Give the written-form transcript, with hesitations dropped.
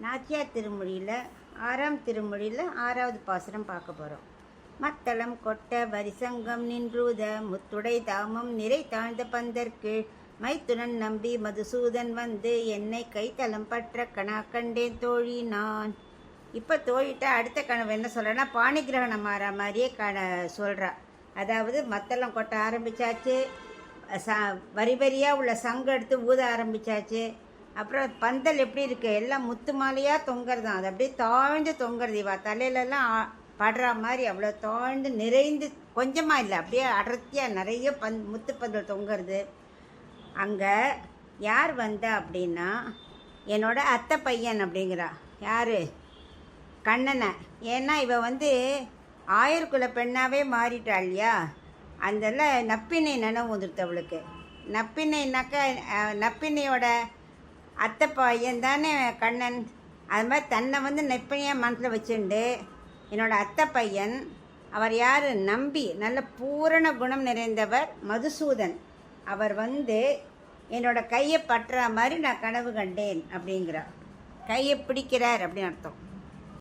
நாச்சியார் திருமொழியில் 6ஆம் திருமொழியில் 6வது பாசுரம் பார்க்க போகிறோம். மத்தளம் கொட்ட வரிசங்கம் நின்றூத முத்துடை தாமம் நிறை தாழ்ந்த பந்தற்கு மைத்துனன் நம்பி மதுசூதன் வந்து என்னை கைத்தலம் பற்ற கணா கண்டேன் தோழி நான். இப்போ தோழிட்ட அடுத்த கனவு என்ன சொல்கிறேன்னா, பாணிகிரகணம் மாற மாதிரியே சொல்கிறா. அதாவது மத்தளம் கொட்ட ஆரம்பித்தாச்சு, வரி வரியாக உள்ள சங்கம் எடுத்து ஊத ஆரம்பித்தாச்சு. அப்புறம் பந்தல் எப்படி இருக்குது, எல்லாம் முத்து மாலையாக தொங்குறது தான். அது அப்படியே தாழ்ந்து தொங்குறது. இவா தலையிலலாம் படுற மாதிரி அவ்வளோ தாழ்ந்து நிறைந்து, கொஞ்சமாக இல்லை அப்படியே அடர்த்தியாக நிறைய முத்து பந்தல் தொங்குறது. அங்கே யார் வந்தா அப்படின்னா, என்னோட அத்தை பையன் அப்படிங்கிறா. யார்? கண்ணனை. ஏன்னா இவ ஆயர்குல பெண்ணாவே மாறிட்டா இல்லையா, அதில் நப்பினை நினைவு வந்துடுது அவளுக்கு. நப்பினைனாக்கா நப்பினையோட அத்தை பையன் தானே கண்ணன். அது மாதிரி தன்னை நப்பினையாக மனசில் வச்சுண்டு என்னோட அத்தை பையன். அவர் யார்? நம்பி, நல்ல பூரண குணம் நிறைந்தவர் மதுசூதன். அவர் என்னோட கையை பற்றுற மாதிரி நான் கனவு கண்டேன் அப்படிங்கிறார். கையை பிடிக்கிறார் அப்படின்னு அர்த்தம்.